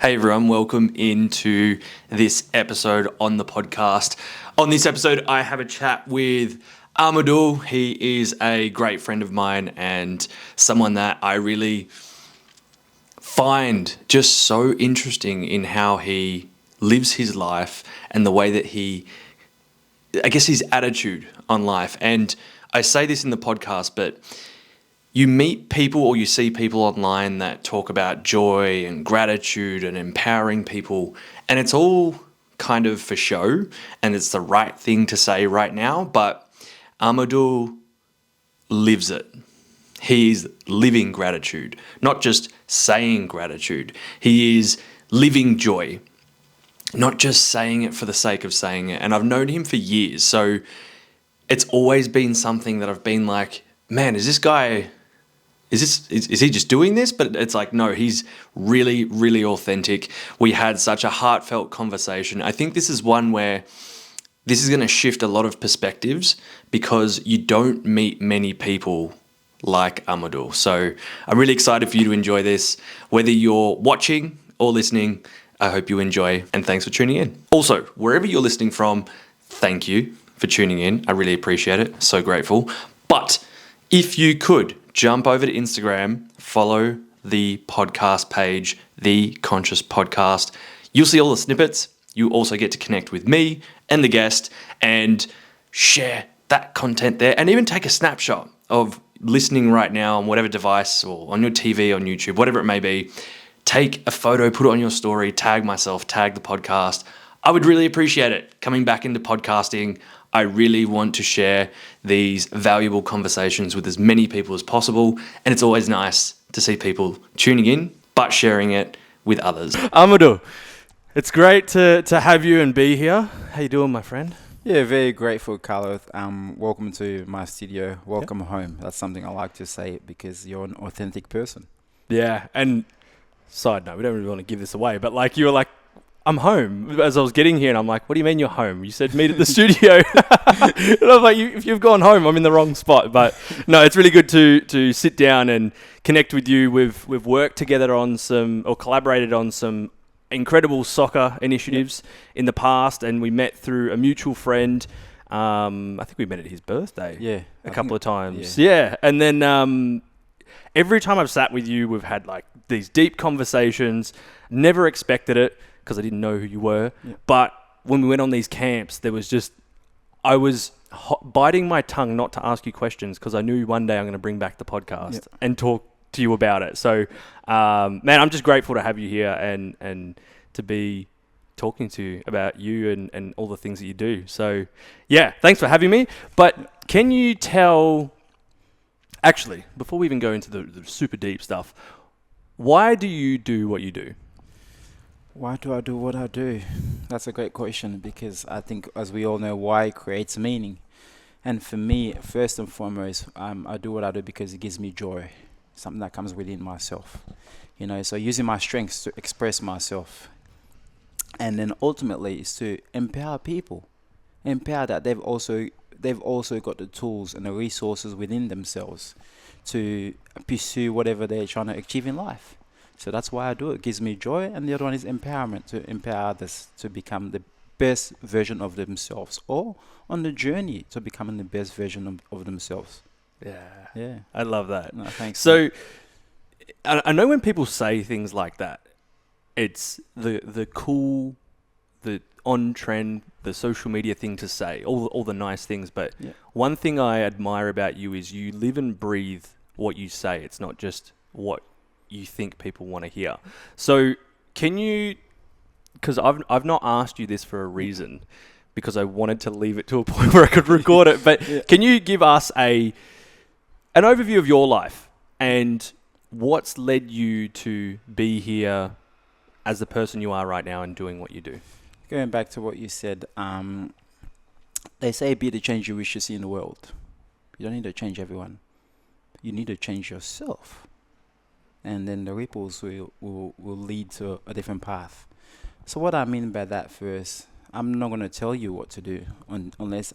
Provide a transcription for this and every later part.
Hey everyone, welcome into this episode on the podcast. On this episode, I have a chat with Amadu. He is a great friend of mine and someone that I really find just so interesting in how he lives his life and the way that his attitude on life. And I say this in the podcast, but you meet people or you see people online that talk about joy and gratitude and empowering people, and it's all kind of for show and it's the right thing to say right now, but Amadu lives it. He's living gratitude, not just saying gratitude. He is living joy, not just saying it for the sake of saying it. And I've known him for years, so it's always been something that I've been like, man, is he just doing this? But it's like, no, he's really, really authentic. We had such a heartfelt conversation. I think this is one where this is going to shift a lot of perspectives because you don't meet many people like Amadu. So I'm really excited for you to enjoy this. Whether you're watching or listening, I hope you enjoy, and thanks for tuning in. Also, wherever you're listening from, thank you for tuning in. I really appreciate it. So grateful. But if you could jump over to Instagram, follow the podcast page, The Conscious Podcast. You'll see all the snippets. You also get to connect with me and the guest and share that content there, and even take a snapshot of listening right now on whatever device or on your TV, on YouTube, whatever it may be. Take a photo, put it on your story, tag myself, tag the podcast. I would really appreciate it. Coming back into podcasting, I really want to share these valuable conversations with as many people as possible. And it's always nice to see people tuning in, but sharing it with others. Amadu, it's great to have you and be here. How you doing, my friend? Yeah, very grateful, Carlos. Welcome to my studio. Welcome home. That's something I like to say because you're an authentic person. Yeah, and side note, we don't really want to give this away, but like you were like, I'm home. As I was getting here, and I'm like, what do you mean you're home? You said meet at the studio. And I was like, if you've gone home, I'm in the wrong spot. But no, it's really good to sit down and connect with you. We've worked together on collaborated on some incredible soccer initiatives in the past, and we met through a mutual friend. I think we met at his birthday a couple of times. Yeah. And then every time I've sat with you, we've had like these deep conversations. Never expected it because I didn't know who you were. Yeah. But when we went on these camps, I was biting my tongue not to ask you questions because I knew one day I'm going to bring back the podcast and talk to you about it. So, man, I'm just grateful to have you here and to be talking to you about you and all the things that you do. So, yeah, thanks for having me. But can you tell, actually, before we even go into the super deep stuff, why do you do what you do? Why do I do what I do? That's a great question because I think, as we all know, why creates meaning. And for me, first and foremost, I do what I do because it gives me joy, something that comes within myself. So using my strengths to express myself. And then ultimately is to empower people. Empower that they've also got the tools and the resources within themselves to pursue whatever they're trying to achieve in life. So that's why I do it. It gives me joy. And the other one is empowerment, to empower others to become the best version of themselves or on the journey to becoming the best version of themselves. Yeah. I love that. No, thanks. So I know when people say things like that, it's the cool, the on-trend, the social media thing to say, all the nice things. But one thing I admire about you is you live and breathe what you say. It's not just what you think people want to hear. So can you, because I've not asked you this for a reason, because I wanted to leave it to a point where I could record it, but can you give us an overview of your life and what's led you to be here as the person you are right now and doing what you do? Going back to what you said, they say be the change you wish to see in the world. You don't need to change everyone. You need to change yourself. And then the ripples will lead to a different path. So what I mean by that first, I'm not going to tell you what to do unless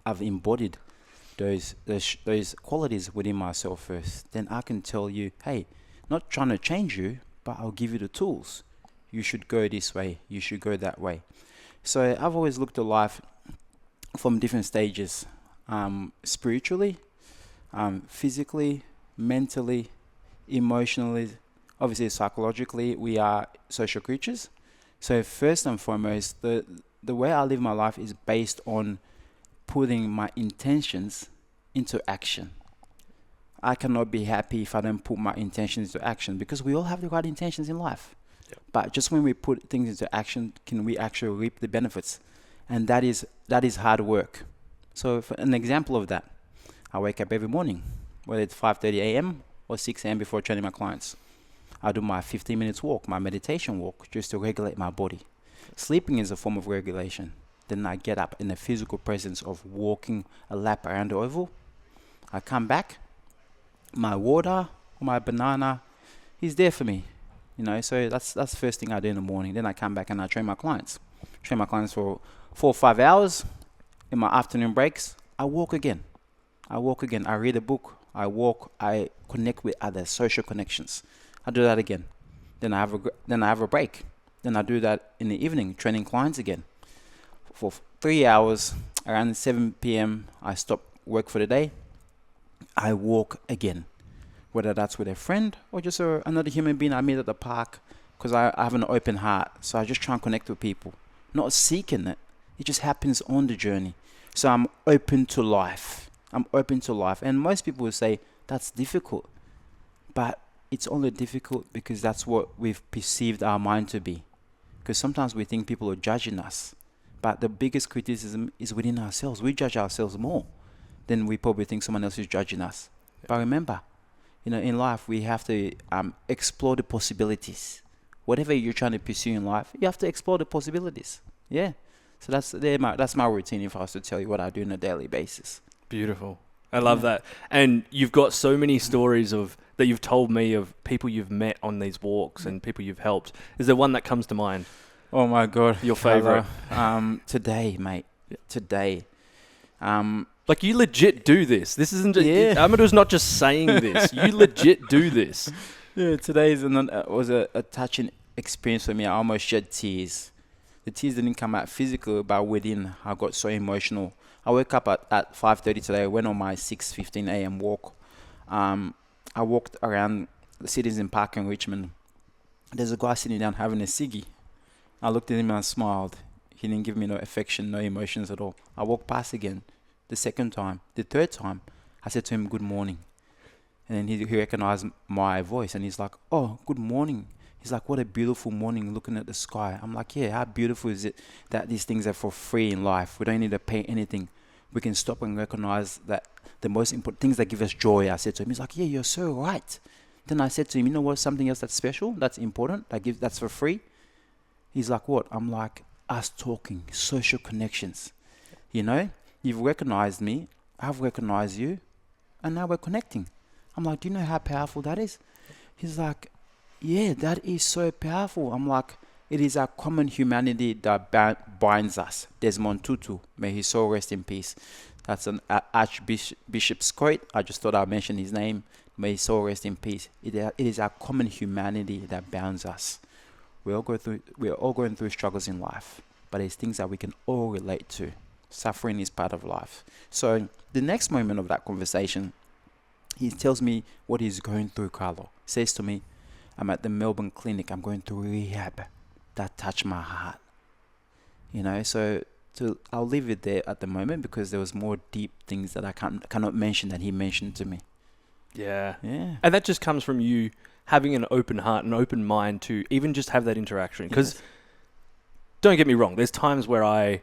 I've embodied those qualities within myself first. Then I can tell you, hey, not trying to change you, but I'll give you the tools. You should go this way. You should go that way. So I've always looked at life from different stages, spiritually, physically, mentally, emotionally, obviously psychologically. We are social creatures. So first and foremost, the way I live my life is based on putting my intentions into action. I cannot be happy if I don't put my intentions into action, because we all have the right intentions in life. Yep. But just when we put things into action, can we actually reap the benefits? And that is hard work. So for an example of that, I wake up every morning, whether it's 5:30 a.m. or 6 a.m. before training my clients. I do my 15 minutes walk, my meditation walk, just to regulate my body. Sleeping is a form of regulation. Then I get up in the physical presence of walking a lap around the oval. I come back, my water or my banana is there for me. So that's the first thing I do in the morning. Then I come back and I train my clients. Train my clients for 4 or 5 hours. In my afternoon breaks, I walk again. I read a book. I walk. I connect with others, social connections. I do that again. Then I have a break. Then I do that in the evening, training clients again. For 3 hours, around 7 p.m., I stop work for the day. I walk again, whether that's with a friend or just another human being I meet at the park, because I have an open heart. So I just try and connect with people, not seeking it. It just happens on the journey. So I'm open to life. And most people will say that's difficult, but it's only difficult because that's what we've perceived our mind to be. Because sometimes we think people are judging us, but the biggest criticism is within ourselves. We judge ourselves more than we probably think someone else is judging us. Yeah. But remember, in life, we have to explore the possibilities. Whatever you're trying to pursue in life, you have to explore the possibilities. Yeah. So that's my routine, if I was to tell you what I do on a daily basis. Beautiful. I love that. And you've got so many stories that you've told me of people you've met on these walks and people you've helped. Is there one that comes to mind? Oh my God. Your favorite? Today, mate. Today. Like, you legit do this. This isn't just, Amadu's not just saying this. You legit do this. Yeah, today was a touching experience for me. I almost shed tears. The tears didn't come out physical, but within, I got so emotional. I woke up at 5:30 today. I went on my 6:15 a.m. walk. I walked around the Citizen Park in Richmond. There's a guy sitting down having a ciggy. I looked at him and I smiled. He didn't give me no affection, no emotions at all. I walked past again. The second time, the third time, I said to him, "Good morning." And then he recognized my voice and he's like, "Oh, good morning." He's like, "What a beautiful morning looking at the sky." I'm like, "Yeah, how beautiful is it that these things are for free in life? We don't need to pay anything. We can stop and recognize that the most important things that give us joy." I said to him, he's like, "Yeah, you're so right." Then I said to him, "You know what, something else that's special, that's important, that's for free?" He's like, "What?" I'm like, "Us talking, social connections. You've recognized me, I've recognized you, and now we're connecting." I'm like, "Do you know how powerful that is?" He's like, "Yeah, that is so powerful." I'm like, "It is our common humanity that binds us." Desmond Tutu, may his soul rest in peace. That's an Archbishop's quote. I just thought I'd mention his name. May his soul rest in peace. It is our common humanity that bounds us. We are all going through struggles in life, but it's things that we can all relate to. Suffering is part of life. So the next moment of that conversation, he tells me what he's going through, Carlo. He says to me, "I'm at the Melbourne clinic. I'm going through rehab." That touched my heart. So I'll leave it there at the moment because there was more deep things that I cannot mention that he mentioned to me. Yeah. Yeah. And that just comes from you having an open heart, an open mind to even just have that interaction. Because don't get me wrong, there's times where I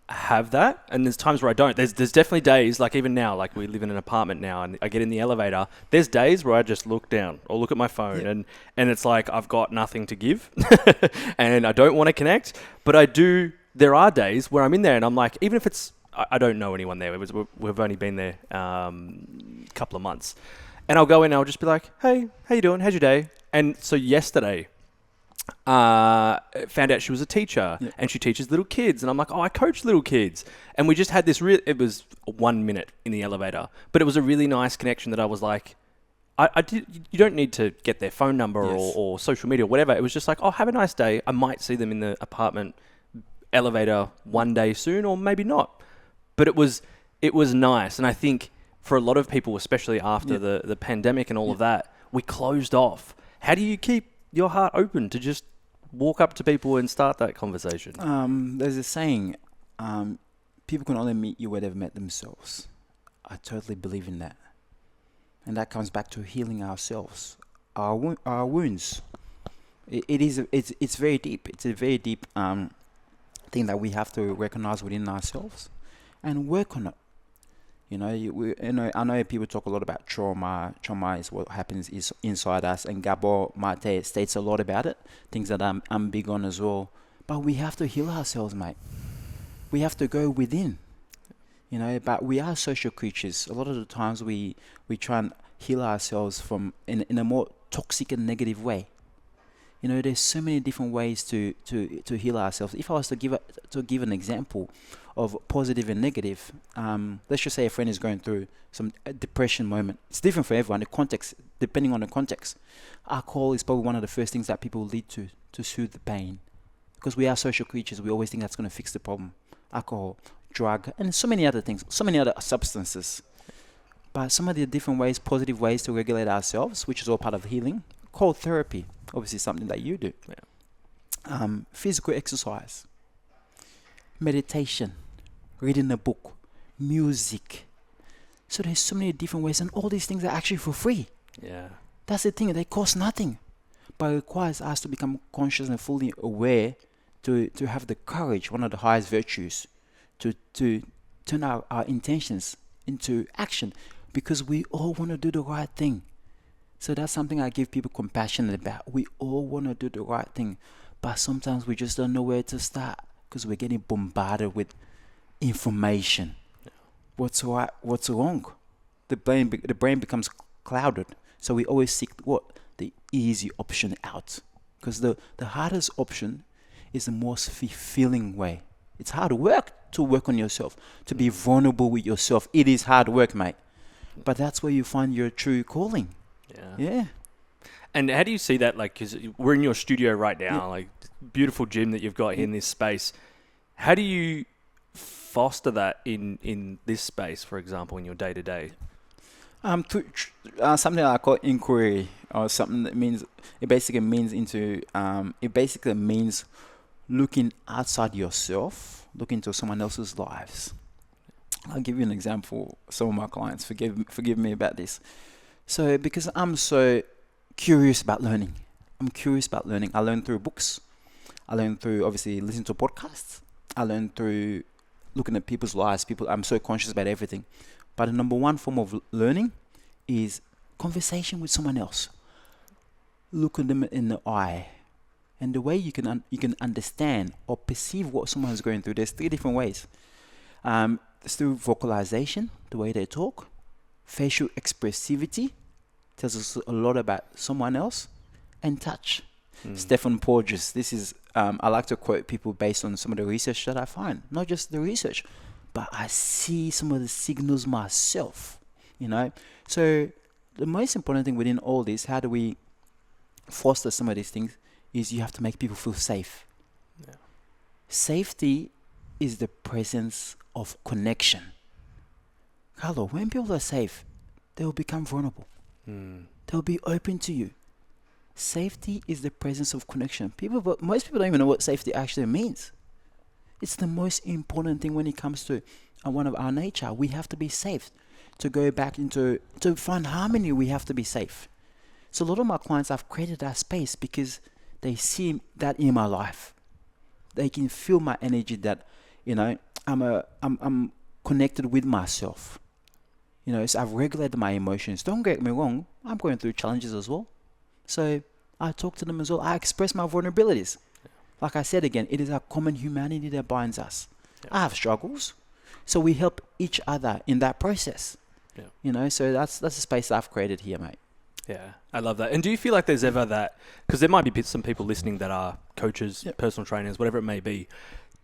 have that and there's times where I don't. There's definitely days, like even now, like we live in an apartment now and I get in the elevator, there's days where I just look down or look at my phone and it's like I've got nothing to give and I don't want to connect, but there are days where I'm in there and I'm like, even if it's, I don't know anyone there, we've only been there a couple of months, and I'll go in and I'll just be like, "Hey, how you doing? How's your day?" And so yesterday, found out she was a teacher and she teaches little kids, and I'm like, "Oh, I coach little kids," and we just had this it was 1 minute in the elevator, but it was a really nice connection that I was like, I did. You don't need to get their phone number Yes. or social media or whatever. It was just like, oh, have a nice day. I might see them in the apartment elevator one day soon, or maybe not. But it was nice, and I think for a lot of people, especially after the pandemic and all of that, we closed off. How do you keep your heart open to just walk up to people and start that conversation? There's a saying, people can only meet you where they've met themselves. I totally believe in that. And that comes back to healing ourselves, our wounds. It's very deep. It's a very deep thing that we have to recognize within ourselves and work on it. You know, I know people talk a lot about trauma. Trauma is what happens is inside us, and Gabor Mate states a lot about it. Things that I'm big on as well. But we have to heal ourselves, mate. We have to go within. You know, but we are social creatures. A lot of the times we try and heal ourselves from in a more toxic and negative way. You know, there's so many different ways to heal ourselves. If I was to give an example of positive and negative, let's just say a friend is going through some depression moment. It's different for everyone. The context, depending on the context, alcohol is probably one of the first things that people lead to soothe the pain, because we are social creatures. We always think that's going to fix the problem. Alcohol, drug, and so many other things, so many other substances. But some of the different ways, positive ways to regulate ourselves, which is all part of healing, called therapy. Obviously something that you do. Yeah. Physical exercise, meditation, reading a book, music. So there's so many different ways, and all these things are actually for free. Yeah. That's the thing, they cost nothing. But it requires us to become conscious and fully aware, to have the courage, one of the highest virtues, to turn our intentions into action, because we all want to do the right thing. So that's something I give people compassion about. We all want to do the right thing, but sometimes we just don't know where to start because we're getting bombarded with information. Yeah. What's right? What's wrong? The brain becomes clouded. So we always seek what? The easy option out, because the hardest option is the most fulfilling way. It's hard work to work on yourself, to be vulnerable with yourself. It is hard work, mate. But that's where you find your true calling. Yeah. And how do you see that? Like, because we're in your studio right now, like beautiful gym that you've got in this space. How do you foster that in this space, for example, in your day to day? Something I call inquiry, or something that means it basically means looking outside yourself, looking into someone else's lives. I'll give you an example. Some of my clients, forgive me about this. So because I'm so curious about learning, I learn through books. I learn through, obviously, listening to podcasts. I learn through looking at people's lives. I'm so conscious about everything. But the number one form of learning is conversation with someone else. Look at them in the eye. And the way you can understand or perceive what someone is going through, there's 3 different ways. It's through vocalization, the way they talk. Facial expressivity tells us a lot about someone else. And touch. Stephen Porges, this is, I like to quote people based on some of the research that I find. Not just the research, but I see some of the signals myself, you know. So the most important thing within all this, how do we foster some of these things, is you have to make people feel safe. Yeah. Safety is the presence of connection. Carlo, when people are safe, they will become vulnerable. They'll be open to you. Safety is the presence of connection. Most people don't even know what safety actually means. It's the most important thing when it comes to one of our nature. We have to be safe. To go back to find harmony, we have to be safe. So a lot of my clients, I've created that space because they see that in my life. They can feel my energy, that, you know, I'm connected with myself. You know, so I've regulated my emotions. Don't get me wrong, I'm going through challenges as well. So I talk to them as well. I express my vulnerabilities. Like I said again, it is our common humanity that binds us. I have struggles. So we help each other in that process. Yeah. You know, so that's the space I've created here, mate. Yeah, I love that. And do you feel like there's ever that, because there might be some people listening that are coaches, personal trainers, whatever it may be.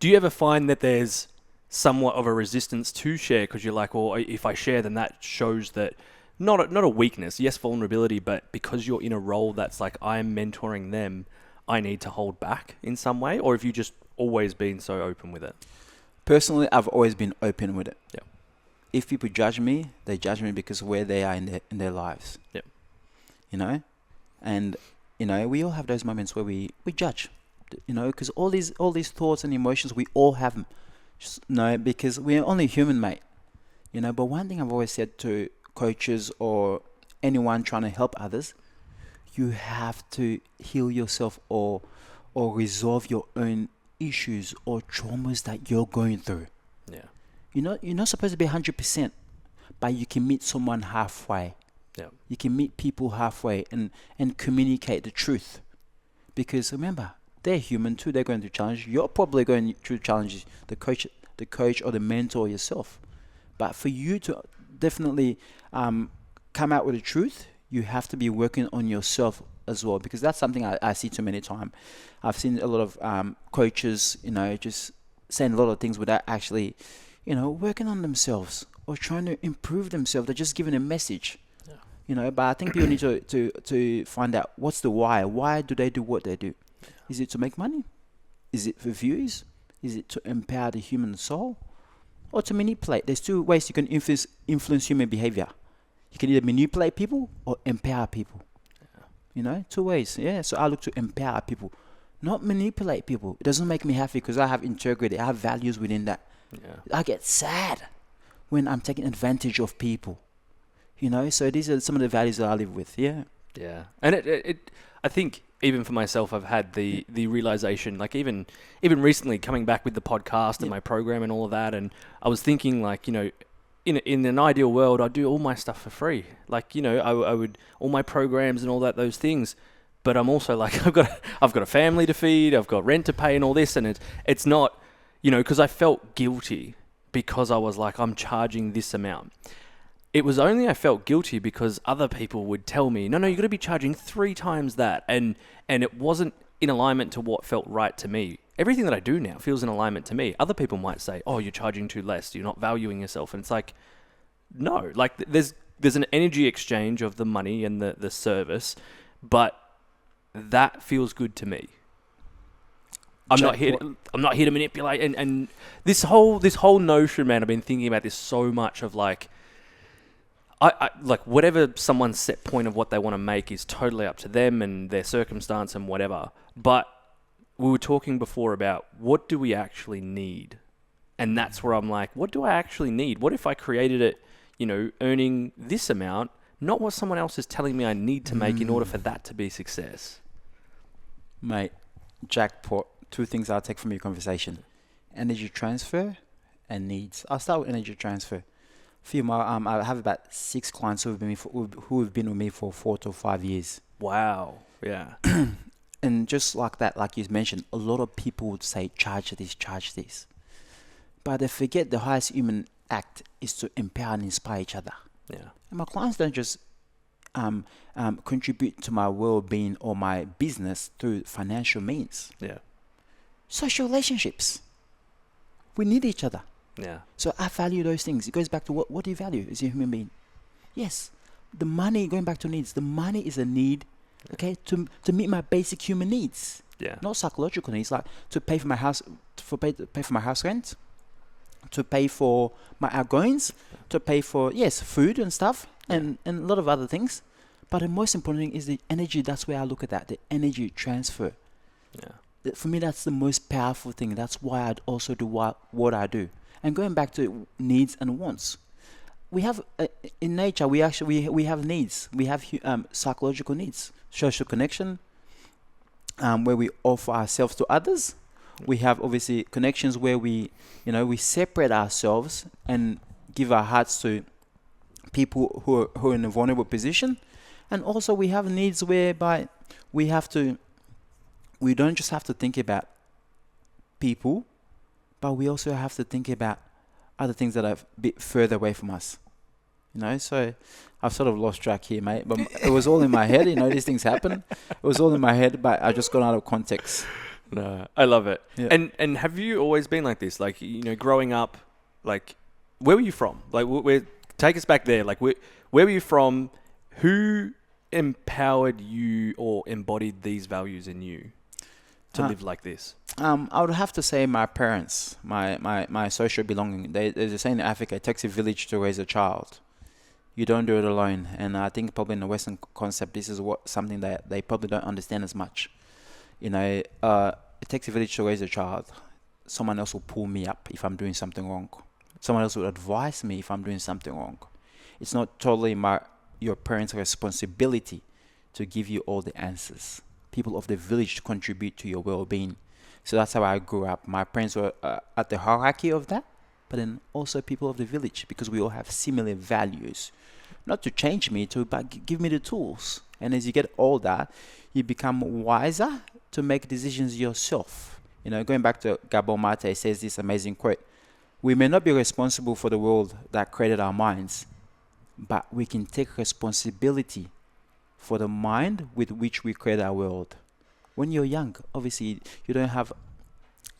Do you ever find that there's somewhat of a resistance to share because you're like, well, if I share, then that shows that not a weakness, yes, vulnerability, but because you're in a role that's like, I'm mentoring them, I need to hold back in some way? Or have you just always been so open with it? Personally, I've always been open with it. Yeah. If people judge me, they judge me because of where they are in their lives. Yeah. You know? And, you know, we all have those moments where we judge, you know, because all these thoughts and emotions, we all have them. Just, no, because we're only human, mate. You know, but one thing I've always said to coaches or anyone trying to help others, you have to heal yourself or resolve your own issues or traumas that you're going through. Yeah. You're not supposed to be 100%, but you can meet someone halfway. Yeah. You can meet people halfway and communicate the truth. Because remember, they're human too. They're going to challenge. You're probably going to challenge the coach or the mentor yourself. But for you to definitely come out with the truth, you have to be working on yourself as well. Because that's something I see too many times. I've seen a lot of coaches, you know, just saying a lot of things without actually, you know, working on themselves or trying to improve themselves. They're just giving a message. Yeah. You know, but I think people need to find out what's the why. Why do they do what they do? Is it to make money? Is it for views? Is it to empower the human soul? Or to manipulate? There's two ways you can influence human behavior. You can either manipulate people or empower people. Yeah. You know, two ways. Yeah, so I look to empower people, not manipulate people. It doesn't make me happy because I have integrity. I have values within that. Yeah. I get sad when I'm taking advantage of people. You know, so these are some of the values that I live with. Yeah. Yeah. And it I think even for myself, I've had the realization, like even recently coming back with the podcast and my program and all of that. And I was thinking, like, you know, in an ideal world, I'd do all my stuff for free. Like, you know, I would, all my programs and all that, those things. But I'm also like, I've got a family to feed, I've got rent to pay and all this. And it's not, you know, because I felt guilty because I was like, I'm charging this amount. It was only I felt guilty because other people would tell me, no, you've got to be charging 3 times that. And it wasn't in alignment to what felt right to me. Everything that I do now feels in alignment to me. Other people might say, oh, you're charging too less. You're not valuing yourself. And it's like, no, like there's an energy exchange of the money and the service, but that feels good to me. I'm not here to manipulate. And this whole notion, man, I've been thinking about this so much of like, I like whatever someone's set point of what they want to make is totally up to them and their circumstance and whatever. But we were talking before about what do we actually need? And that's where I'm like, what do I actually need? What if I created it, you know, earning this amount, not what someone else is telling me I need to make in order for that to be success? Mate, jackpot. 2 things I'll take from your conversation. Energy transfer and needs. I'll start with energy transfer. I have about 6 clients who have been with me for 4 to 5 years. Wow. Yeah. And just like that, like you mentioned, a lot of people would say, charge this. But they forget the highest human act is to empower and inspire each other. Yeah. And my clients don't just contribute to my well-being or my business through financial means. Yeah. Social relationships. We need each other. Yeah. So I value those things. It goes back to what do you value as a human being? Yes. The money, going back to needs, the money is a need, okay, to meet my basic human needs. Yeah. Not psychological needs, like to pay for my house, pay for my house rent, to pay for my outgoings, to pay for, yes, food and stuff, and a lot of other things. But the most important thing is the energy. That's where I look at that, the energy transfer. Yeah. For me, that's the most powerful thing. That's why I'd also do what I do. And going back to needs and wants, we have in nature we have needs. We have psychological needs, social connection, where we offer ourselves to others. We have obviously connections where we separate ourselves and give our hearts to people who are in a vulnerable position, and also we have needs whereby we don't just have to think about people, but we also have to think about other things that are a bit further away from us. You know, so I've sort of lost track here, mate. But it was all in my head. You know, these things happen. It was all in my head, but I just got out of context. No, I love it. Yeah. And have you always been like this? Like, you know, growing up, like, where were you from? Like, where take us back there. Like, where were you from? Who empowered you or embodied these values in you to live like this? I would have to say my parents, my social belonging. There's a saying in Africa, it takes a village to raise a child. You don't do it alone. And I think probably in the Western concept, this is something that they probably don't understand as much. You know, it takes a village to raise a child. Someone else will pull me up if I'm doing something wrong. Someone else will advise me if I'm doing something wrong. It's not totally your parents' responsibility to give you all the answers. People of the village contribute to your well-being. So that's how I grew up. My parents were at the hierarchy of that, but then also people of the village, because we all have similar values. Not to change me, but give me the tools. And as you get older, you become wiser to make decisions yourself. You know, going back to Gabor Mate says this amazing quote: "We may not be responsible for the world that created our minds, but we can take responsibility for the mind with which we create our world." When you're young, obviously, you don't have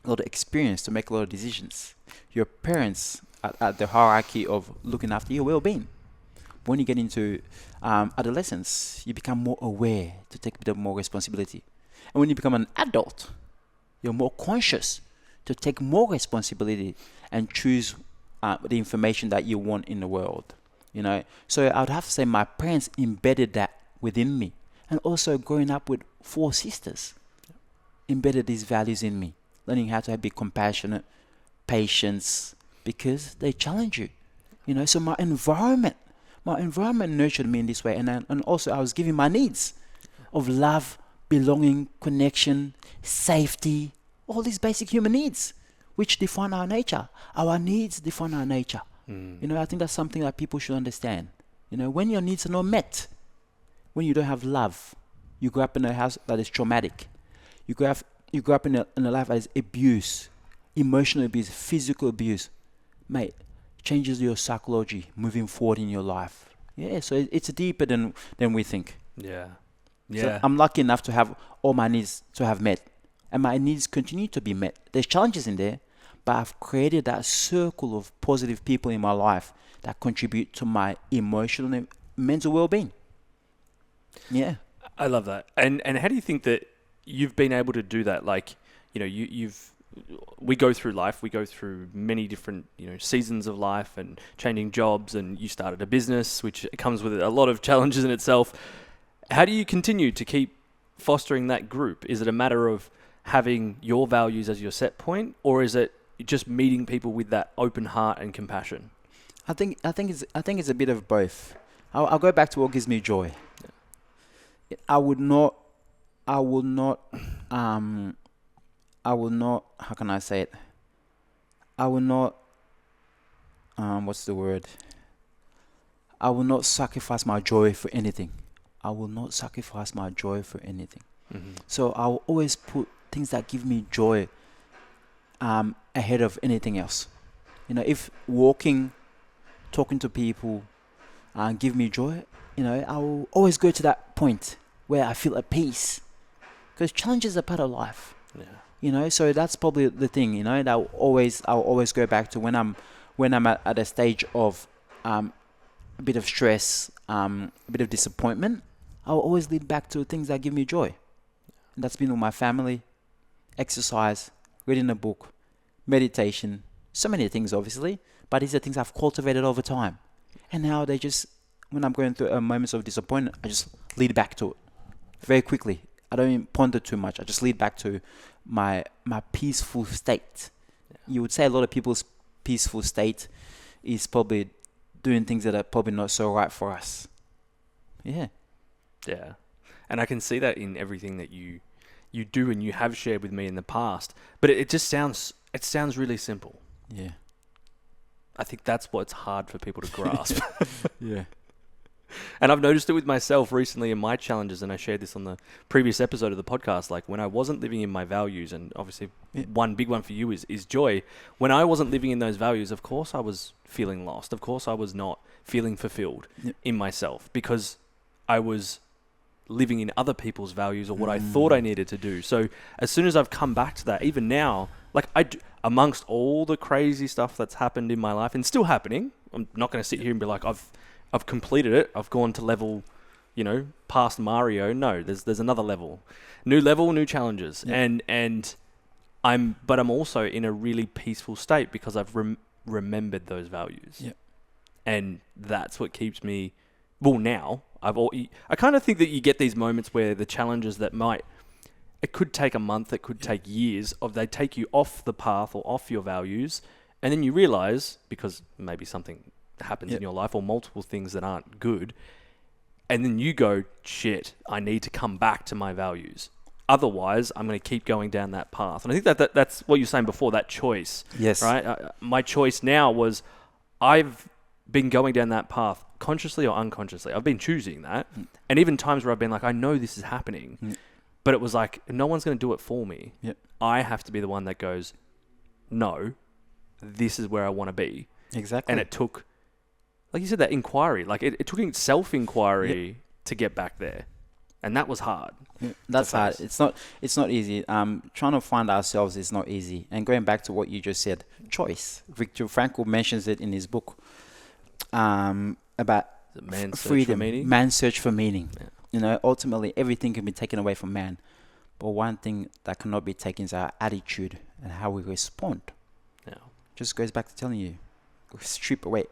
a lot of experience to make a lot of decisions. Your parents are at the hierarchy of looking after your well-being. When you get into adolescence, you become more aware to take a bit more responsibility. And when you become an adult, you're more conscious to take more responsibility and choose the information that you want in the world. You know, so I would have to say my parents embedded that within me, and also growing up with 4 sisters embedded these values in me, learning how to be compassionate, patience, because they challenge you. You know, so my environment nurtured me in this way, and also I was given my needs of love, belonging, connection, safety, all these basic human needs, which define our nature. Our needs define our nature. You know, I think that's something that people should understand. You know, when your needs are not met, when you don't have love, you grow up in a house that is traumatic. You grow up in a life that is abuse, emotional abuse, physical abuse. Mate, changes your psychology moving forward in your life. Yeah, so it's deeper than we think. Yeah. So I'm lucky enough to have all my needs to have met, and my needs continue to be met. There's challenges in there, but I've created that circle of positive people in my life that contribute to my emotional and mental well-being. Yeah. I love that. And how do you think that you've been able to do that? Like, you know, we go through life, we go through many different, you know, seasons of life and changing jobs, and you started a business, which comes with a lot of challenges in itself. How do you continue to keep fostering that group? Is it a matter of having your values as your set point, or is it just meeting people with that open heart and compassion? I think it's a bit of both. I'll go back to what gives me joy. Yeah. I will not, how can I say it? I will not, what's the word? I will not sacrifice my joy for anything. I will not sacrifice my joy for anything. So I will always put things that give me joy ahead of anything else. You know, if walking, talking to people give me joy, you know, I will always go to that point where I feel at peace, because challenges are part of life. Yeah. You know, so that's probably the thing. You know, that I'll always go back to when I'm at a stage of a bit of stress, a bit of disappointment. I'll always lead back to things that give me joy. And that's been with my family, exercise, reading a book, meditation, so many things obviously, but these are things I've cultivated over time. And now they just, when I'm going through moments of disappointment, I just lead back to it very quickly. I don't even ponder too much. I just lead back to my peaceful state. Yeah. You would say a lot of people's peaceful state is probably doing things that are probably not so right for us. Yeah. Yeah. And I can see that in everything that you do and you have shared with me in the past. But it just sounds really simple. Yeah. I think that's what's hard for people to grasp. Yeah. And I've noticed it with myself recently in my challenges, and I shared this on the previous episode of the podcast, like when I wasn't living in my values, and obviously one big one for you is joy. When I wasn't living in those values, of course I was feeling lost. Of course I was not feeling fulfilled in myself, because I was living in other people's values or what I thought I needed to do. So as soon as I've come back to that, even now, like amongst all the crazy stuff that's happened in my life and still happening, I'm not going to sit here and be like, I've completed it. I've gone to level, past Mario. No, there's another level, new challenges, and I'm also in a really peaceful state because I've remembered those values. Yeah. And that's what keeps me. Well, now I kind of think that you get these moments where the challenges that it could take a month, it could take years they take you off the path or off your values, and then you realize, because maybe something happens in your life or multiple things that aren't good, and then you go, shit, I need to come back to my values. Otherwise, I'm going to keep going down that path. And I think that's what you're saying before, that choice. Yes. Right? My choice now was I've been going down that path consciously or unconsciously. I've been choosing that. And even times where I've been like, I know this is happening. But it was like, no one's going to do it for me. I have to be the one that goes, no, this is where I want to be. Exactly. And it took, like you said, that inquiry. Like it took self-inquiry to get back there. And that was hard. That's hard. It's not easy. Trying to find ourselves is not easy. And going back to what you just said, choice. Viktor Frankl mentions it in his book about freedom. Man's search for meaning. Yeah. Ultimately everything can be taken away from man, but one thing that cannot be taken is our attitude and how we respond. Yeah. Just goes back to telling you, strip away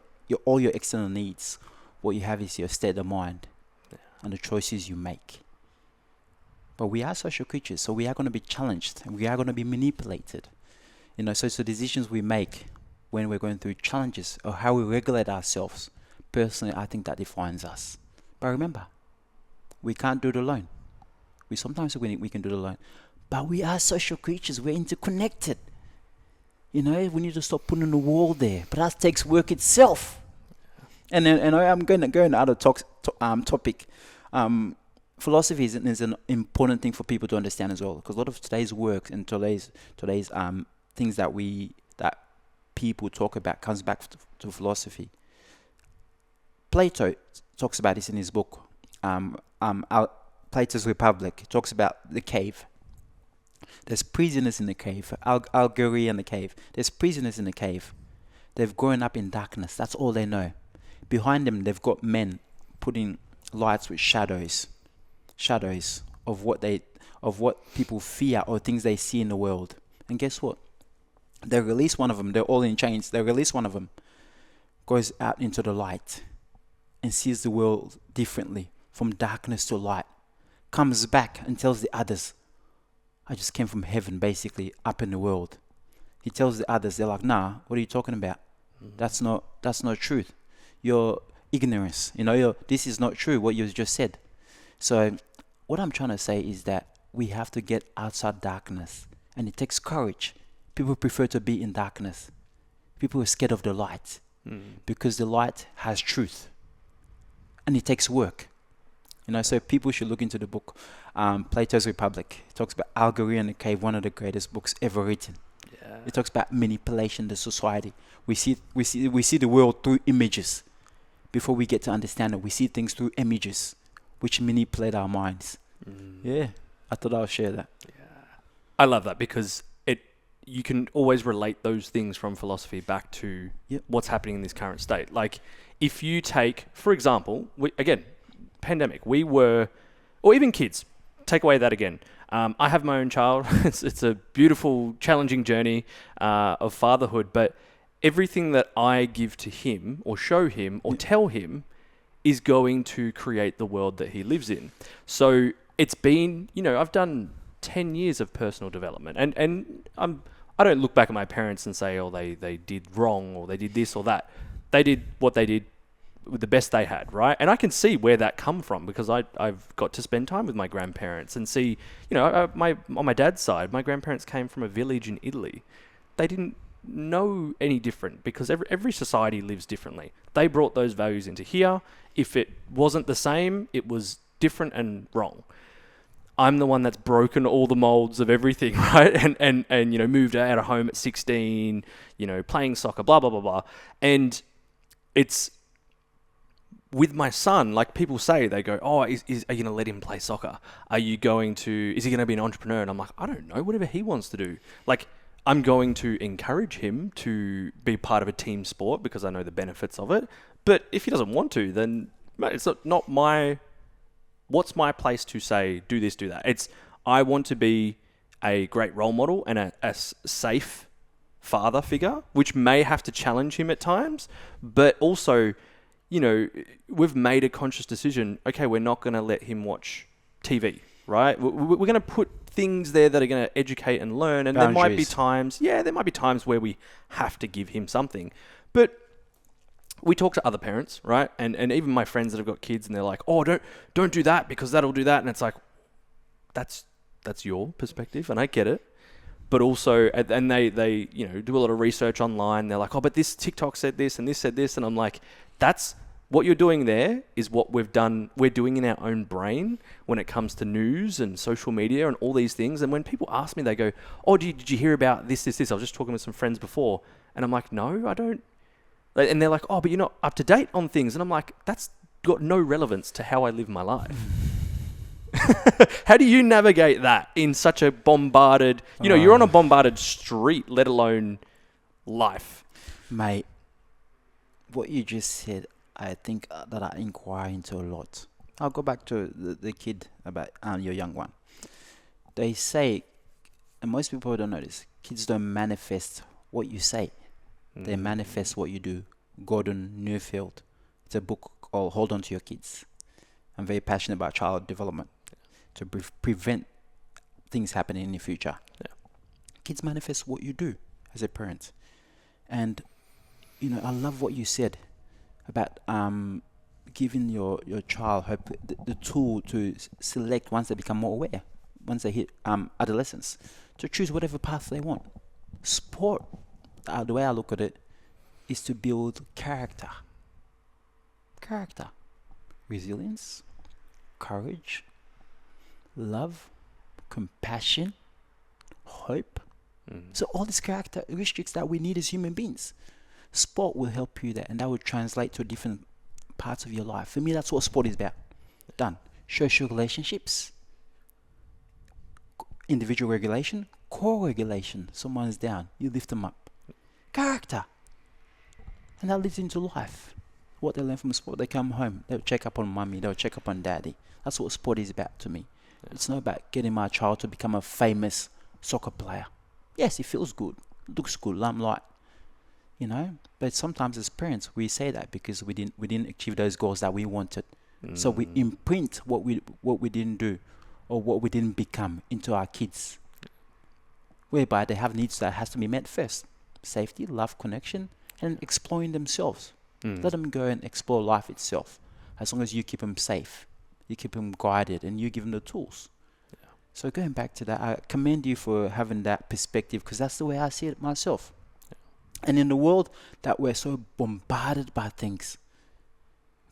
all your external needs. What you have is your state of mind and the choices you make. But we are social creatures, so we are going to be challenged and we are going to be manipulated. So it's the decisions we make when we're going through challenges or how we regulate ourselves. Personally, I think that defines us. But remember, we can't do it alone. Sometimes we can do it alone. But we are social creatures. We're interconnected. We need to stop putting a wall there. But that takes work itself. And I'm going to go into other topic. Philosophy is an important thing for people to understand as well, because a lot of today's work and today's things that people talk about comes back to philosophy. Plato talks about this in his book, Plato's Republic. He talks about the cave. There's prisoners in the cave. Allegory in the cave. There's prisoners in the cave. They've grown up in darkness. That's all they know. Behind them, they've got men putting lights with shadows of what people fear or things they see in the world. And guess what? They release one of them. They're all in chains. They release one of them, goes out into the light and sees the world differently, from darkness to light. Comes back and tells the others, I just came from heaven, basically, up in the world. He tells the others, they're like, nah, what are you talking about? That's not truth. You're ignorance. This is not true, what you just said. So what I'm trying to say is that we have to get outside darkness, and it takes courage. People prefer to be in darkness. People are scared of the light because the light has truth, and it takes work. So people should look into the book, Plato's Republic. It talks about Allegory in the Cave, one of the greatest books ever written. Yeah. It talks about manipulation, the society. We see the world through images. Before we get to understand it, we see things through images, which manipulate our minds. Yeah, I thought I'll share that. Yeah, I love that, because you can always relate those things from philosophy back to what's happening in this current state. Like, if you take, for example, pandemic, or even kids, take away that again. I have my own child. It's a beautiful, challenging journey of fatherhood, but everything that I give to him or show him or tell him is going to create the world that he lives in. So it's been, I've done 10 years of personal development, and I don't look back at my parents and say, oh, they did wrong or they did this or that. They did what they did with the best they had, right? And I can see where that come from, because I've got to spend time with my grandparents and see, on my dad's side, my grandparents came from a village in Italy. They didn't know any different, because every society lives differently. They brought those values into here. If it wasn't the same, it was different and wrong. I'm the one that's broken all the molds of everything, right? And moved out of home at 16, playing soccer, blah, blah, blah, blah. And it's with my son, like people say, they go, oh, are you going to let him play soccer? Is he going to be an entrepreneur? And I'm like, I don't know, whatever he wants to do. Like, I'm going to encourage him to be part of a team sport because I know the benefits of it. But if he doesn't want to, then mate, it's not my... What's my place to say, do this, do that? I want to be a great role model and a safe father figure, which may have to challenge him at times, but also, you know, we've made a conscious decision. Okay, we're not going to let him watch TV, right? We're going to put things there that are going to educate and learn, and Boundaries. there might be times where we have to give him something, but we talk to other parents, right? And even my friends that have got kids, and they're like, "Oh, don't do that because that'll do that," and it's like, that's your perspective, and I get it. But also, and they you know, do a lot of research online. They're like, "Oh, but this TikTok said this and this said this," and I'm like, that's what you're doing there is what we're doing in our own brain when it comes to news and social media and all these things. And when people ask me, they go, "Oh, did you hear about this? I was just talking with some friends before," and I'm like, "No, I don't." And they're like, "Oh, but you're not up to date on things," and I'm like, that's got no relevance to how I live my life. How do you navigate that in such a bombarded, you're on a bombarded street, let alone life? Mate, what you just said, I think that I inquire into a lot. I'll go back to the kid about your young one. They say, and most people don't know this, kids don't manifest what you say. They manifest what you do. Gordon Neufeld. It's a book called Hold On To Your Kids. I'm very passionate about child development to prevent things happening in the future. Yeah. Kids manifest what you do as a parent. And, I love what you said about giving your child the tool to select once they become more aware, once they hit adolescence, to choose whatever path they want. Sport, the way I look at it, is to build character. Resilience, courage, love, compassion, hope. So all these characteristics that we need as human beings, sport will help you there, and that will translate to different parts of your life. For me, that's what sport is about. Done. Social relationships, individual regulation, co-regulation. Someone's down, you lift them up. Character. And that leads into life. What they learn from sport, they come home, they'll check up on mommy, they'll check up on daddy. That's what sport is about to me. Yeah. It's not about getting my child to become a famous soccer player. Yes, it feels good, looks good, limelight, But sometimes as parents, we say that because we didn't achieve those goals that we wanted. So we imprint what we didn't do or what we didn't become into our kids, whereby they have needs that has to be met first: safety, love, connection, and exploring themselves. Let them go and explore life itself, as long as you keep them safe, you keep them guided, and you give them the tools. Yeah. So going back to that, I commend you for having that perspective, because that's the way I see it myself. Yeah. And in the world that we're so bombarded by things,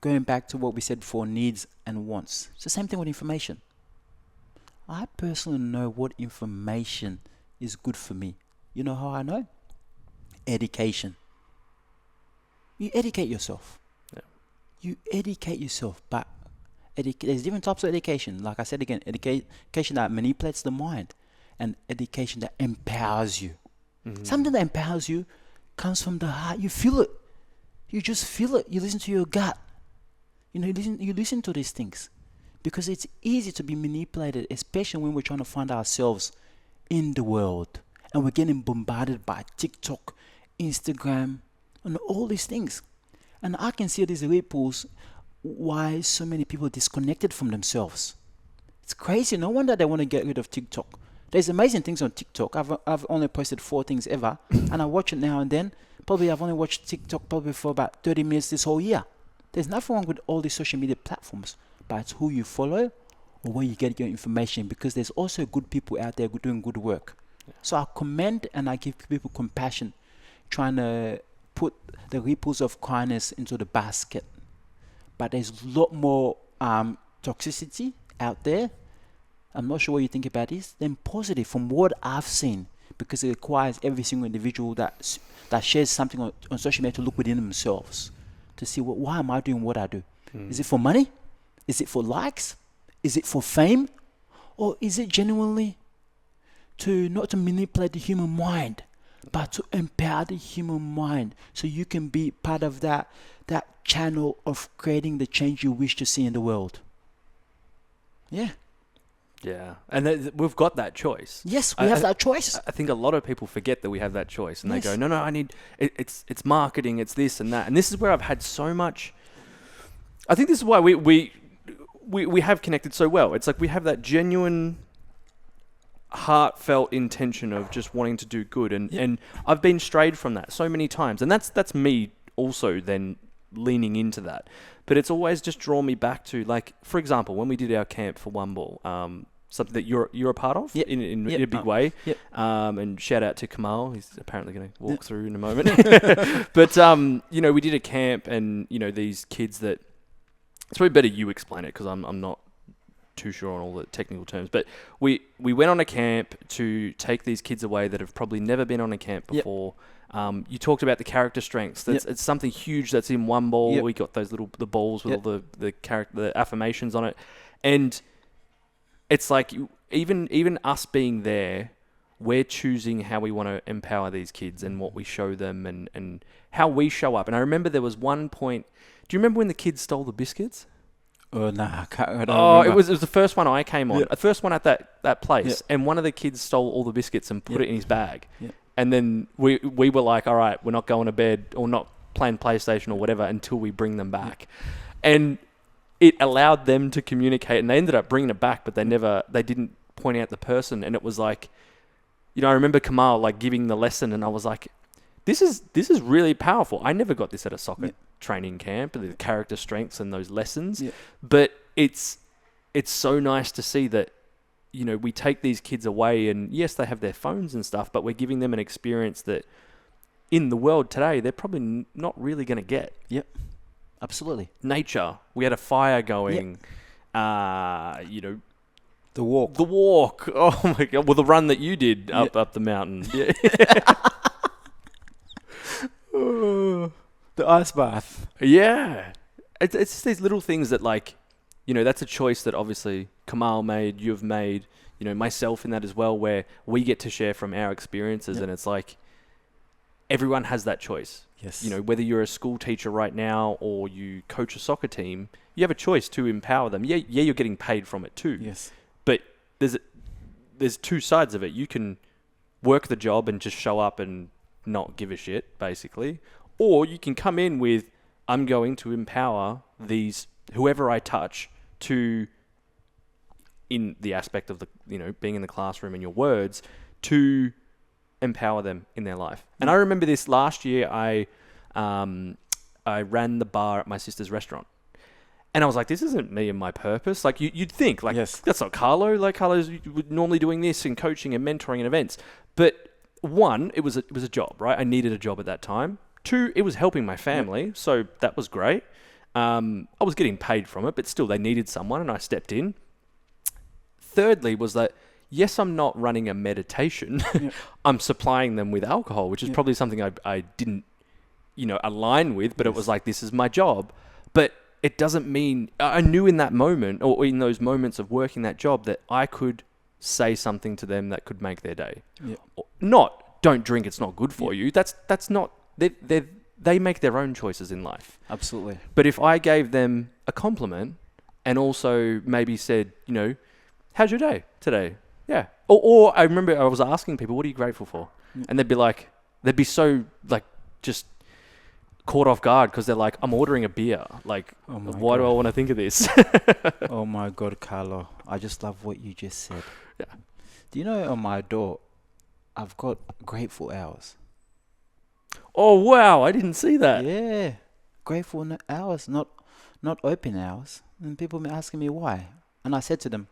going back to what we said before, needs and wants, it's the same thing with information. I personally know what information is good for me. You know how I know? Education. You educate yourself. Yeah. You educate yourself, but there's different types of education. Like I said again, education that manipulates the mind, and education that empowers you. Something that empowers you comes from the heart. You feel it. You just feel it. You listen to your gut. You listen to these things, because it's easy to be manipulated, especially when we're trying to find ourselves in the world, and we're getting bombarded by TikTok, Instagram, and all these things. And I can see these ripples, why so many people disconnected from themselves. It's crazy. No wonder they want to get rid of TikTok. There's amazing things on TikTok. I've only posted 4 things ever, and I watch it now and then. Probably I've only watched TikTok probably for about 30 minutes this whole year. There's nothing wrong with all these social media platforms, but it's who you follow or where you get your information, because there's also good people out there doing good work. Yeah. So I commend and I give people compassion, trying to put the ripples of kindness into the basket. But there's a lot more toxicity out there. I'm not sure what you think about this. Then positive, from what I've seen, because it requires every single individual that shares something on social media to look within themselves to see, why am I doing what I do? Is it for money? Is it for likes? Is it for fame? Or is it genuinely to not to manipulate the human mind, but to empower the human mind, so you can be part of that channel of creating the change you wish to see in the world. Yeah. Yeah, and we've got that choice. Yes, we have that choice. I think a lot of people forget that we have that choice, and Yes. they go, "No, I need it's marketing, it's this and that." And this is where I've had so much. I think this is why we have connected so well. It's like we have that genuine, heartfelt intention of just wanting to do good, and I've been strayed from that so many times, and that's me also then leaning into that. But it's always just drawn me back to, like, for example, when we did our camp for One Ball, something that you're a part of in a big way. Yep. And shout out to Kamal. He's apparently going to walk through in a moment. But, we did a camp, and, these kids that... It's probably better you explain it, because I'm not too sure on all the technical terms. But we went on a camp to take these kids away that have probably never been on a camp before. You talked about the character strengths. It's something huge that's in One Ball. We got those the balls with all the affirmations on it, and it's like even us being there, we're choosing how we want to empower these kids and what we show them and how we show up. And I remember there was one point. Do you remember when the kids stole the biscuits? Oh, no, I don't Oh, remember. it was the first one I came on. The first one at that place, and one of the kids stole all the biscuits and put it in his bag. And then we were like, all right, we're not going to bed or not playing PlayStation or whatever until we bring them back. And it allowed them to communicate, and they ended up bringing it back, but they didn't point out the person. And it was like, I remember Kamal like giving the lesson, and I was like, this is really powerful. I never got this at a soccer training camp, the character strengths and those lessons. But it's so nice to see that, we take these kids away, and yes, they have their phones and stuff, but we're giving them an experience that in the world today, they're probably not really going to get. Yep. Absolutely. Nature. We had a fire going. The walk. The walk. Oh my God. Well, the run that you did up the mountain. Yeah. The ice bath. Yeah. It's just these little things that, like, that's a choice that obviously Kamal made, you've made, myself in that as well, where we get to share from our experiences. And it's like, everyone has that choice. Yes. Whether you're a school teacher right now or you coach a soccer team, you have a choice to empower them. Yeah, you're getting paid from it too. Yes. But there's two sides of it. You can work the job and just show up and not give a shit, basically. Or you can come in with, I'm going to empower whoever I touch to, in the aspect of the, being in the classroom and your words, to empower them in their life. And I remember this last year, I ran the bar at my sister's restaurant. And I was like, this isn't me and my purpose. Like, you'd think, like, that's not Carlo. Like, Carlo's normally doing this and coaching and mentoring and events. But one, it was a job, right? I needed a job at that time. Two, it was helping my family. So that was great. I was getting paid from it, but still they needed someone, and I stepped in. Thirdly was that, yes, I'm not running a meditation. I'm supplying them with alcohol, which is probably something I didn't, align with, but it was like, this is my job. But it doesn't mean, I knew in that moment, or in those moments of working that job, that I could say something to them that could make their day. Not, don't drink, it's not good for you. That's not, they make their own choices in life. Absolutely. But if I gave them a compliment and also maybe said, how's your day today? Yeah. Or I remember I was asking people, what are you grateful for? And they'd be so like just caught off guard, because they're like, I'm ordering a beer. Like, why do I want to think of this? Oh my God, Carlo. I just love what you just said. Yeah. Do you know on my door, I've got grateful hours? Oh, wow. I didn't see that. Yeah. Grateful hours, not open hours. And people been asking me why. And I said to them,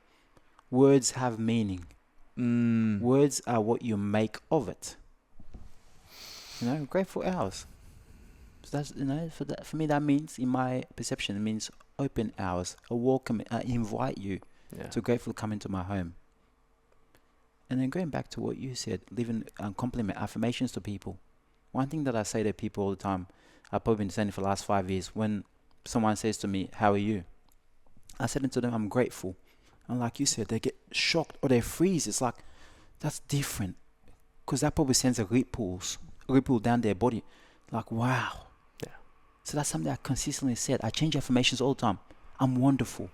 words have meaning. Words are what you make of it. Grateful hours. So that's, for me, that means, in my perception, it means open hours. A welcome, I invite you to gratefully come into my home. And then going back to what you said, living compliment affirmations to people. One thing that I say to people all the time, I've probably been saying it for the last 5 years, when someone says to me, how are you? I said to them, I'm grateful. And like you said, they get shocked or they freeze. It's like, That's different. Because that probably sends a ripple down their body. Like, wow. Yeah. So that's something I consistently said. I change affirmations all the time. I'm wonderful.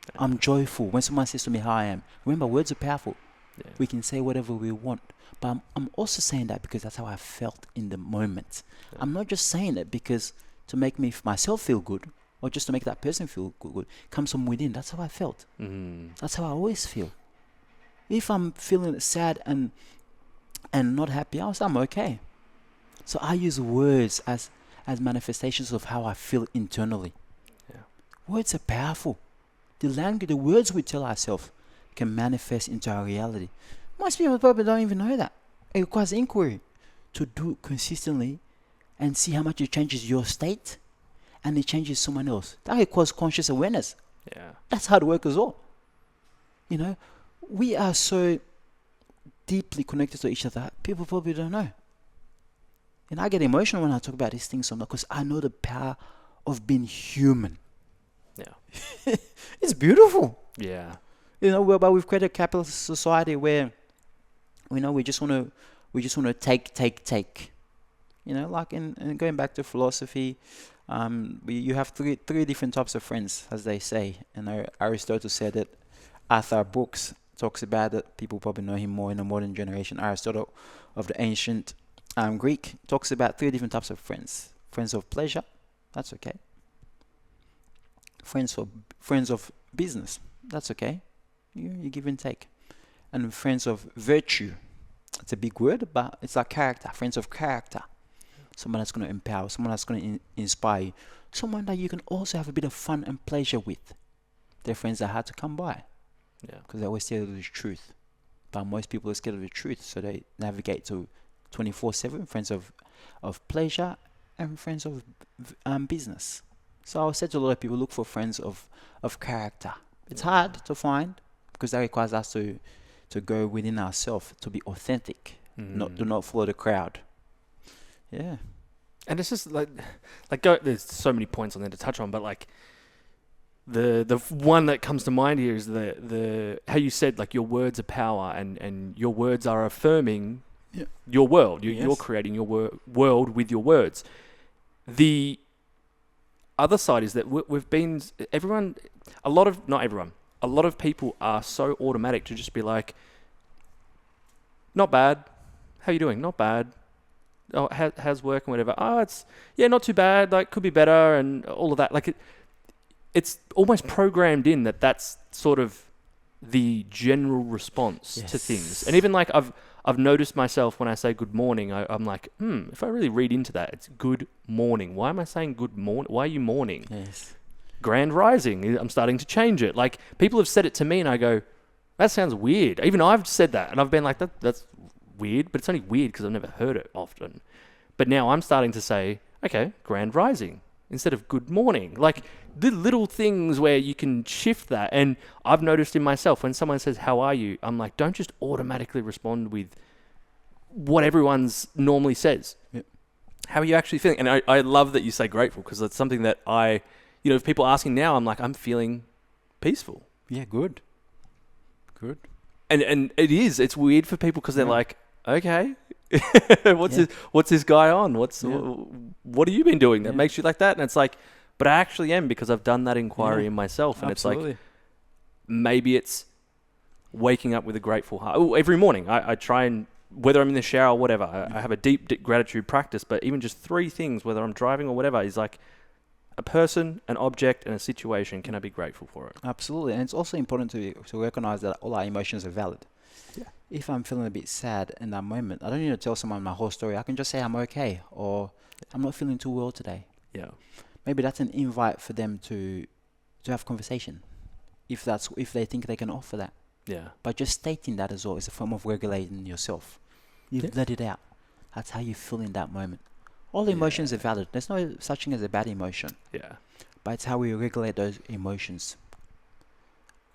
Yeah. I'm joyful. When someone says to me how I am, remember, words are powerful. Yeah. We can say whatever we want. But I'm also saying that because that's how I felt in the moment. Yeah. I'm not just saying it because to make myself feel good or just to make that person feel good. It comes from within. That's how I felt. That's how I always feel. If I'm feeling sad and not happy, I'm okay. So I use words as manifestations of how I feel internally. Yeah. Words are powerful. The language, the words we tell ourselves can manifest into our reality. Most people probably don't even know that. It requires inquiry to do it consistently and see how much it changes your state and it changes someone else. That requires conscious awareness. Yeah. That's hard work as well. You know, we are so deeply connected to each other. People probably don't know. And I get emotional when I talk about these things sometimes because I know the power of being human. Yeah. It's beautiful. Yeah. You know, but we've created a capitalist society where, you know, we just want to take. You know, like in going back to philosophy, you have three different types of friends, as they say. And Aristotle said it. Arthur Brooks talks about it. People probably know him more in the modern generation. Aristotle of the ancient Greek talks about 3 different types of friends. Friends of pleasure, that's okay. Friends of business, that's okay. You give and take. And friends of virtue, it's a big word, but it's like character. Friends of character. Someone that's going to empower, someone that's going to inspire you. Someone that you can also have a bit of fun and pleasure with. They're friends that are hard to come by. Yeah. Because they always tell you the truth. But most people are scared of the truth, so they navigate to 24/7, friends of pleasure and friends of business. So I said to a lot of people, look for friends of character. It's hard to find because that requires us to go within ourselves, to be authentic, not follow the crowd. Yeah. And it's just there's so many points on there to touch on, but like the one that comes to mind here is the how you said like your words are power and your words are affirming your world. You're creating your world with your words. The other side is that a lot of people are so automatic to just be like, not bad. How you doing? Not bad. Oh, how's work and whatever. Oh, it's not too bad. Like could be better and all of that. Like it's almost programmed in that that's sort of the general response to things. And even like I've noticed myself when I say good morning, I'm like, if I really read into that, it's good morning. Why am I saying good morning? Why are you mourning? Yes. Grand rising. I'm starting to change it. Like people have said it to me and I go, that sounds weird. Even I've said that and I've been like, that's weird, but it's only weird because I've never heard it often. But now I'm starting to say, okay, grand rising instead of good morning. Like the little things where you can shift that. And I've noticed in myself when someone says, how are you? I'm like, don't just automatically respond with what everyone's normally says. Yep. How are you actually feeling? And I love that you say grateful because that's something that if people asking now, I'm like, I'm feeling peaceful. Yeah, good. Good. And it's weird for people because they're like, okay, what's this guy on? What have you been doing that makes you like that? And it's like, but I actually am because I've done that inquiry in myself. And Absolutely. It's like, maybe it's waking up with a grateful heart. Oh, every morning I try and, whether I'm in the shower or whatever, I have a deep gratitude practice, but even just 3 things, whether I'm driving or whatever, is like a person, an object, and a situation. Can I be grateful for it? Absolutely. And it's also important to recognize that all our emotions are valid. Yeah. If I'm feeling a bit sad in that moment, I don't need to tell someone my whole story. I can just say I'm okay or I'm not feeling too well today. Yeah. Maybe that's an invite for them to have conversation if they think they can offer that. Yeah. But just stating that as well is a form of regulating yourself. You've let it out. That's how you feel in that moment. All emotions are valid. There's no such thing as a bad emotion. Yeah. But it's how we regulate those emotions.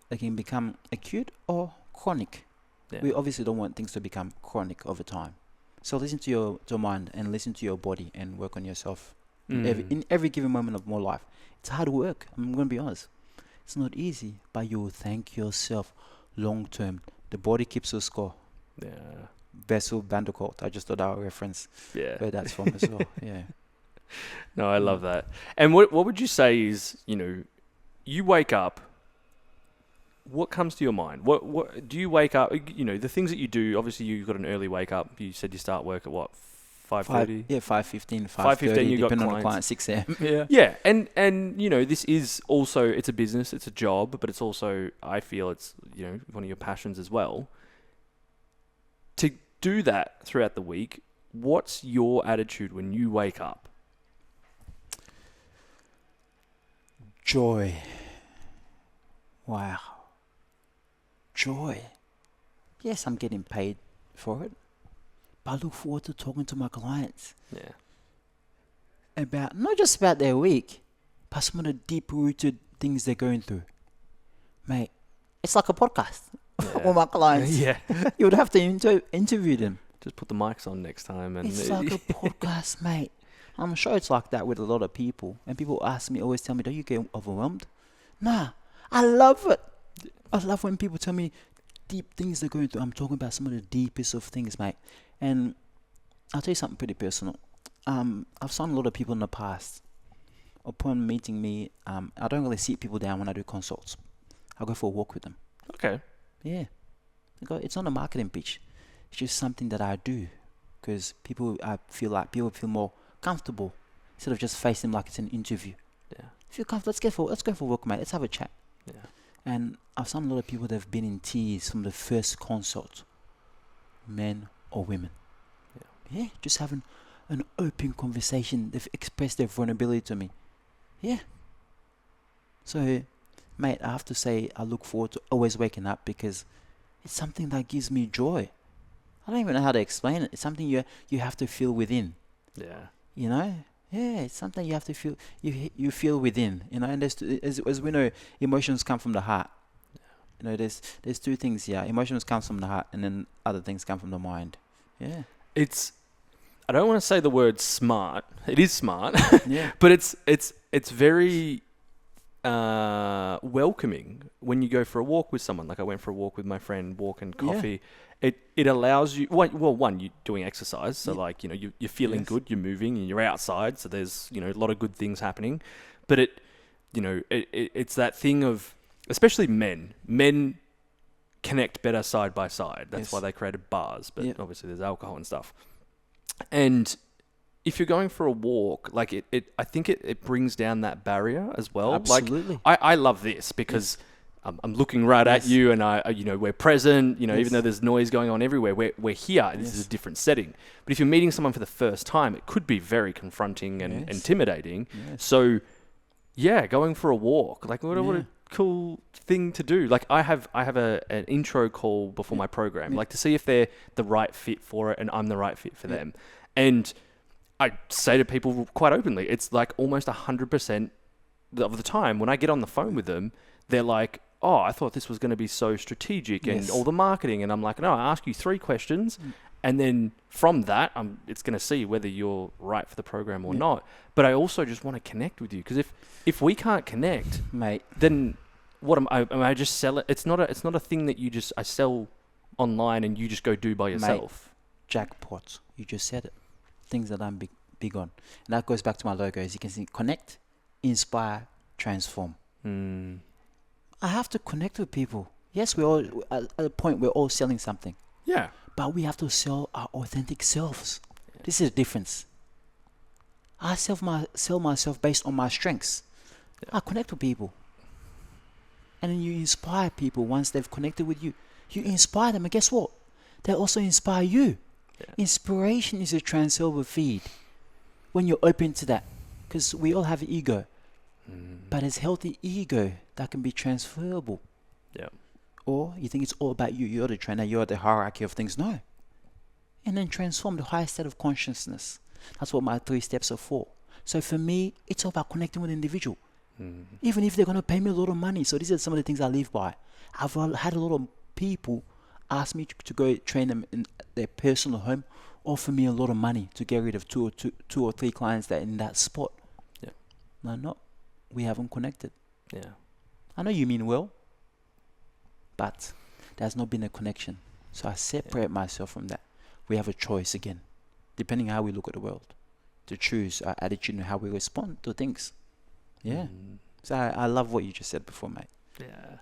They can become acute or chronic. Yeah. We obviously don't want things to become chronic over time. So listen to your mind and listen to your body and work on yourself in every given moment of more life. It's hard work. I'm going to be honest. It's not easy, but you will thank yourself long term. The body keeps a score. Yeah. Vessel Vandercourt. I just thought that would reference Yeah. where that's from as well. Yeah. No, I love that. And what would you say is, you wake up, what comes to your mind? What do you wake up, the things that you do, obviously you've got an early wake up. You said you start work at what, 5:30? 5:15, 5:15 you got depending on the clients. client, 6 a.m. Yeah. Yeah, and this is also, it's a business, it's a job, but it's also, I feel it's, one of your passions as well. To do that throughout the week, what's your attitude when you wake up? Joy. Wow. Joy. Yes, I'm getting paid for it, but I look forward to talking to my clients Yeah. about, not just about their week, but some of the deep-rooted things they're going through. Mate, it's like a podcast with my clients. Yeah. You would have to interview them. Just put the mics on next time. And It's like a podcast, mate. I'm sure it's like that with a lot of people. And people ask me, always tell me, don't you get overwhelmed? Nah, I love it. I love when people tell me deep things they're going through. I'm talking about some of the deepest of things, mate. And I'll tell you something pretty personal. I've seen a lot of people in the past. Upon meeting me, I don't really sit people down when I do consults. I go for a walk with them. Okay. Yeah. It's not a marketing pitch. It's just something that I do. Because I feel like people feel more comfortable instead of just facing like it's an interview. Yeah. If you're comfortable, let's go for a walk, mate. Let's have a chat. Yeah. And I've seen a lot of people that have been in tears from the first consult, men or women. Yeah, just having an open conversation. They've expressed their vulnerability to me. Yeah. So, mate, I have to say I look forward to always waking up because it's something that gives me joy. I don't even know how to explain it. It's something you have to feel within. Yeah. Yeah, it's something you have to feel. You feel within. And as we know, emotions come from the heart. There's two things. Yeah, emotions come from the heart, and then other things come from the mind. Yeah, I don't want to say the word smart. It is smart. Yeah. But it's very welcoming when you go for a walk with someone. Like I went for a walk with my friend, walk and coffee. It allows you, one, you're doing exercise. So like, you're feeling good, you're moving and you're outside. So there's, a lot of good things happening, but it's that thing of, especially men connect better side by side. That's why they created bars, but obviously there's alcohol and stuff. And if you're going for a walk, like I think it brings down that barrier as well. Absolutely. Like I love this because I'm looking right at you, and we're present. Even though there's noise going on everywhere, we're here. This is a different setting. But if you're meeting someone for the first time, it could be very confronting and intimidating. Yes. So, yeah, going for a walk, like what a cool thing to do. Like I have an intro call before my program, like to see if they're the right fit for it, and I'm the right fit for them. And I say to people quite openly, it's like almost 100% of the time when I get on the phone with them, they're like, oh, I thought this was going to be so strategic and all the marketing. And I'm like, no, I ask you 3 questions. And then from that, it's going to see whether you're right for the program or not. But I also just want to connect with you. Because if we can't connect, mate, then what am I just sell it? It's not a thing that I sell online and you just go do by yourself. Mate, jackpot. You just said it. Things that I'm big on. And that goes back to my logo. As you can see, connect, inspire, transform. I have to connect with people. Yes, we're all at a point we're all selling something. Yeah. But we have to sell our authentic selves. This is the difference. I sell myself based on my strengths. I connect with people. And then you inspire people once they've connected with you. You inspire them, and guess what? They also inspire you. Inspiration is a transferable feed when you're open to that. Because we all have an ego. But it's healthy ego that can be transferable. Yeah. Or you think it's all about you. You're the trainer. You're the hierarchy of things. No. And then transform the highest state of consciousness. That's what my 3 steps are for. So for me, it's all about connecting with the individual. Even if they're going to pay me a lot of money. So these are some of the things I live by. I've had a lot of people ask me to go train them in their personal home, offer me a lot of money to get rid of two or three clients that are in that spot. No, we haven't connected. I know you mean well, but there's not been a connection. So I separate myself from that. We have a choice again, depending on how we look at the world, to choose our attitude and how we respond to things. Yeah. So I love what you just said before, mate. Yeah.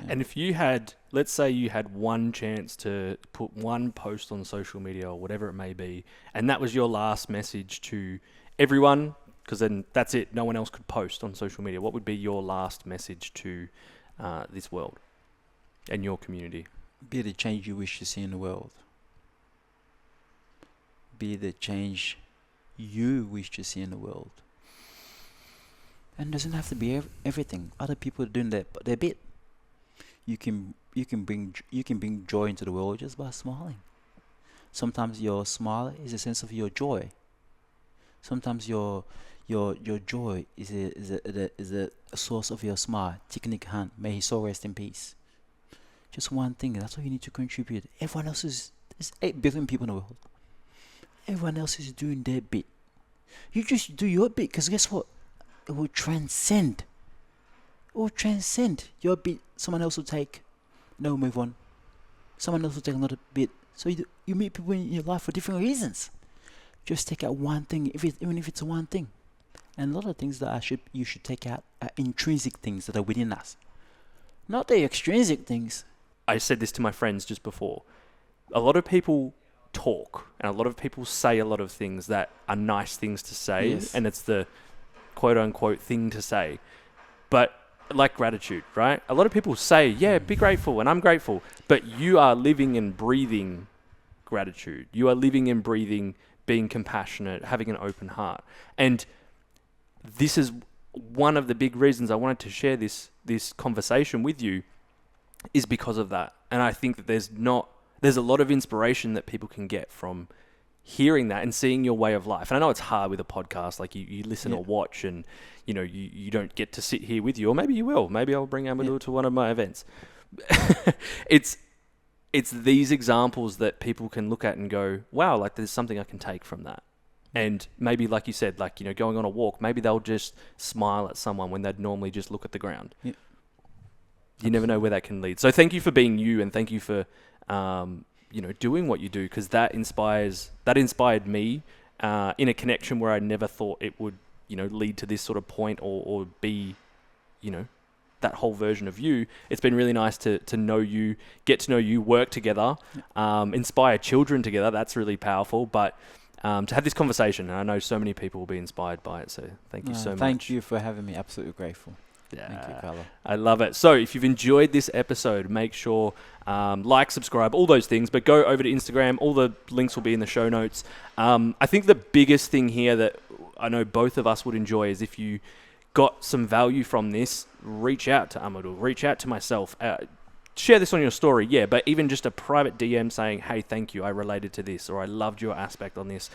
And if you had, let's say you had one chance to put one post on social media or whatever it may be, and that was your last message to everyone, because then that's it, no one else could post on social media, what would be your last message to this world and your community? Be the change you wish to see in the world. Be the change you wish to see in the world. And it doesn't have to be everything. Other people are doing their bit. You can bring joy into the world just by smiling. Sometimes your smile is a sense of your joy. Sometimes your joy is a source of your smile. Tiknik Han, may his soul rest in peace. Just one thing. That's all you need to contribute. Everyone else there's 8 billion people in the world. Everyone else is doing their bit. You just do your bit, because guess what? It will transcend. It will transcend your bit. Someone else will take. No, move on. Someone else will take another bit. So you meet people in your life for different reasons. Just take out one thing, even if it's one thing. And a lot of things that you should take out are intrinsic things that are within us, not the extrinsic things. I said this to my friends just before. A lot of people talk, and a lot of people say a lot of things that are nice things to say, Yes. and it's the quote-unquote thing to say. But like gratitude, right? A lot of people say, yeah, be grateful, and I'm grateful. But you are living and breathing gratitude. You are living and breathing being compassionate, having an open heart. And this is one of the big reasons I wanted to share this conversation with you, is because of that. And I think that there's a lot of inspiration that people can get from hearing that and seeing your way of life. And I know it's hard with a podcast, like you listen or watch, and you don't get to sit here with you, or maybe you will. Maybe I'll bring Amadu to one of my events. It's these examples that people can look at and go, wow, like there's something I can take from that. And maybe, like you said, like, going on a walk, maybe they'll just smile at someone when they'd normally just look at the ground. Yeah. You never know where that can lead. So thank you for being you, and thank you for doing what you do, because that inspired me in a connection where I never thought it would lead to this sort of point or be that whole version of you. It's been really nice to know you, get to know you, work together, inspire children together. That's really powerful. But to have this conversation, and I know so many people will be inspired by it. So thank you so much. Thank you for having me. Absolutely grateful. Yeah, thank you, Carlo. I love it. So if you've enjoyed this episode, make sure like, subscribe, all those things, but go over to Instagram. All the links will be in the show notes. I think the biggest thing here that I know both of us would enjoy is if you got some value from this, reach out to Amadu, reach out to myself, share this on your story, but even just a private DM saying, hey, thank you, I related to this, or I loved your aspect on this.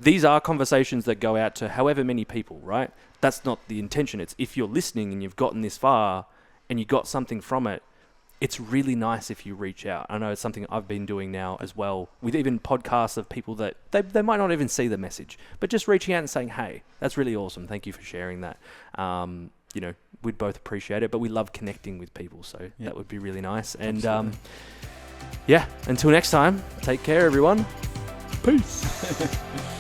These are conversations that go out to however many people, right? That's not the intention. It's if you're listening and you've gotten this far and you got something from it, it's really nice if you reach out. I know it's something I've been doing now as well, with even podcasts of people that they might not even see the message, but just reaching out and saying, hey, that's really awesome. Thank you for sharing that. We'd both appreciate it, but we love connecting with people. So that would be really nice. And until next time, take care, everyone. Peace.